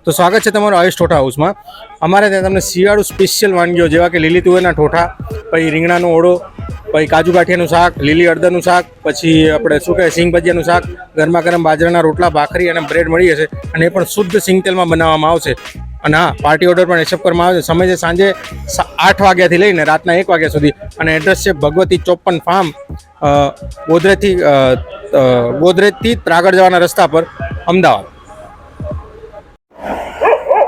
તો સ્વાગત છે તમારું આયુષ ઠોઠા હાઉસમાં. અમારે ત્યાં તમને શિયાળુ સ્પેશિયલ વાનગીઓ જેવા કે લીલી તુવેરના ઠોઠા, પછી રીંગણાનો ઓળો, પછી કાજુ ગાંઠિયાનું શાક, લીલી અડદરનું શાક, પછી આપણે શું કહેવાય સિંગ ભજીયાનું શાક, ગરમા ગરમ બાજરાના રોટલા, ભાખરી અને બ્રેડ મળી જશે. અને એ પણ શુદ્ધ સિંગ તેલમાં બનાવવામાં આવશે. અને હા, પાર્ટી ઓર્ડર પણ એક્સેપ્ટ કરવામાં આવે છે. સમય છે સાંજે 8 વાગ્યાથી લઈને રાતના 1 વાગ્યા સુધી. અને એડ્રેસ છે ભગવતી 54 ફાર્મ, ગોદરેજથી ત્રાગડ જવાના રસ્તા પર, Ahmedabad.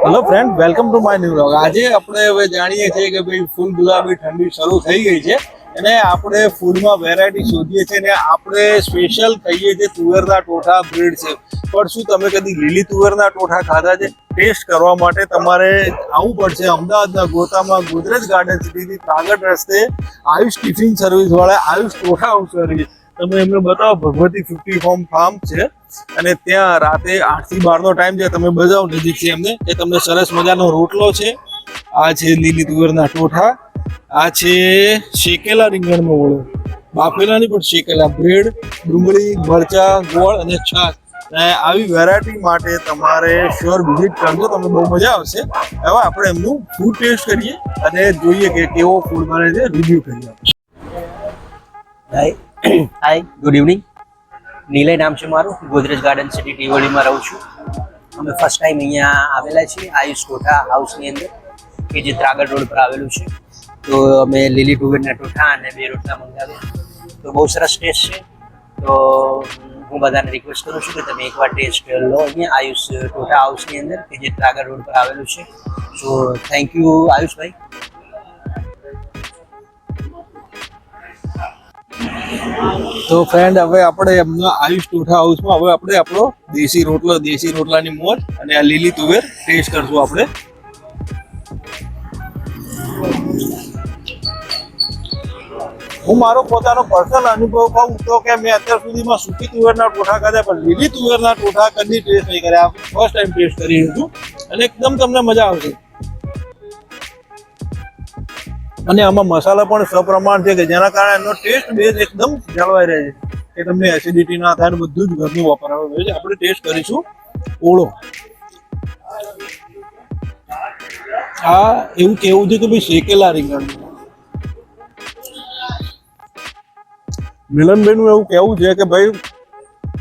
Hello friend, welcome to my new vlog. આજે આપણે હવે જાણીએ છીએ કે ભાઈ ફૂલ ગુલાબી ઠંડી શરૂ થઈ ગઈ છે અને આપણે ફૂડમાં વેરાયટી શોધીએ છીએ ને આપણે સ્પેશિયલ કહીએ છીએ તુવેરના ટોઠા બ્રેડ છે. પણ શું તમે કદી લીલી તુવેરના ટોઠા ખાધા છે? ટેસ્ટ કરવા માટે તમારે આવવું પડશે અમદાવાદના ગોતામાં ગોદરેજ ગાર્ડન સિટીથી ત્રાગડ રસ્તે આયુષ ટિફિન સર્વિસ વાળા આયુષ ટોઠા હાઉસ સર્વિસ. તમે એમને બતાવો ભગવતી 50 ફાર્મ છે અને ત્યાં રાતે 8 થી 12 નો ટાઈમ છે. તમે બજાવો નજીક છે એમને કે તમને સરસ મજાનો રોટલો છે, આ છે લીલી તુવેરના ટોઠા, આ છે શેકેલા રીંગણનો ઓળો, બાફેલાની પણ શેકેલા બ્રેડ, ડુંગળી, મરચા, ગોળ અને છાશ. આવી વેરાયટી માટે તમારે શ્યોર વિઝિટ કરજો, તમને બહુ મજા આવશે. હવે આપણે એમનું ફૂડ ટેસ્ટ કરીએ અને જોઈએ કે કેવો ફૂડ બને છે, રિવ્યુ કરીએ. હાય, ગુડ ઇવનિંગ. નીલય નામ છે મારું, ગોદરેજ ગાર્ડન સિટી ટીવોડીમાં રહું છું. અમે ફર્સ્ટ ટાઈમ અહીંયા આવેલા છીએ આયુષ ટોઠા હાઉસની અંદર, કે જે ત્રાગડ રોડ પર આવેલું છે. તો અમે લીલી તુવેરના ટોઠા અને 2 રોટલા મંગાવ્યા. તો બહુ સરસ ટેસ્ટ છે. તો હું બધાને રિક્વેસ્ટ કરું છું કે તમે એકવાર ટેસ્ટ લો અહીંયા આયુષ ટોઠા હાઉસની અંદર, કે જે ત્રાગડ રોડ પર આવેલું છે. સો થેન્ક યુ આયુષભાઈ. તો ફ્રેન્ડ, હવે આપણે એમના આયુષ ટોઠા હાઉસમાં હવે આપણે આપણો દેશી રોટલાની મોજ અને આ લીલી તુવેર ટેસ્ટ કરશું આપણે. હું મારો પોતાનો પર્સનલ અનુભવ કહું તો કે મેં અત્યાર સુધીમાં સૂકી તુવેરના ટોઠા ખાધા, પણ લીલી તુવેરના ટોઠા કદી ટેસ્ટ નહીં કર્યા. ફર્સ્ટ ટાઈમ ટેસ્ટ કરી રહ્યું છું અને એકદમ તમને મજા આવશે. અને આમાં મસાલા પણ સપ્રમાણ છે કે જેના કારણે એનો ટેસ્ટ બેઝ એકદમ જળવાઈ રહે છે, કે તમને એસિડિટી ના થાય. બધું જ ઘરનું વાપરવાનું છે. આપણે ટેસ્ટ કરીશું ઓળો. આ એવું કેવું છે કે ભાઈ શેકેલા રીંગણ. મિલનભાઈનું એવું કેવું છે કે ભાઈ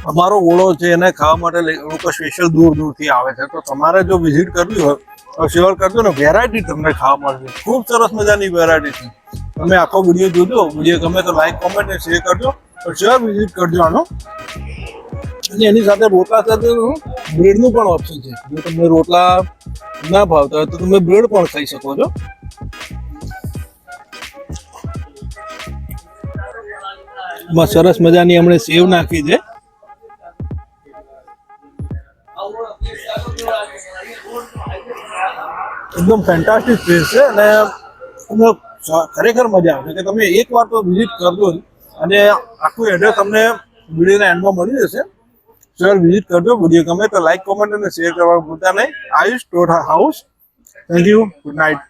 અમારો ઓળો છે એને ખાવા માટે લોકો સ્પેશિયલ દૂર દૂરથી આવે છે. તો તમારે જો વિઝિટ કરવી હોય તો શ્યોર કરજો ને, વેરાયટી તમને ખાવા મળશે. ખૂબ સરસ મજાની વેરાયટી છે. તમે આખો વિડીયો જોજો, વિડીયો ગમે તો લાઈક, કોમેન્ટ અને શેર કરજો. તો શ્યોર વિઝિટ કરજો આનો. અને એની સાથે રોટલા સાથે બ્રેડનું પણ ઓપ્શન છે. જો તમને રોટલા ના ભાવતા હોય તો તમે બ્રેડ પણ ખાઈ શકો છો. એમાં સરસ મજાની હમણે સેવ નાખી છે. એકદમ ફેન્ટાસ્ટિક ટેસ્ટ છે અને તમને ખરેખર મજા આવશે કે તમે એકવાર તો વિઝિટ કરજો. અને આખું એડ્રેસ તમને વિડીયોના એન્ડમાં મળી જશે. સર વિઝિટ કરજો. વિડીયો ગમે તો લાઈક, કોમેન્ટ અને શેર કરવાનું ભૂલતા નહીં. Ayush Totha house. Thank you. Good night.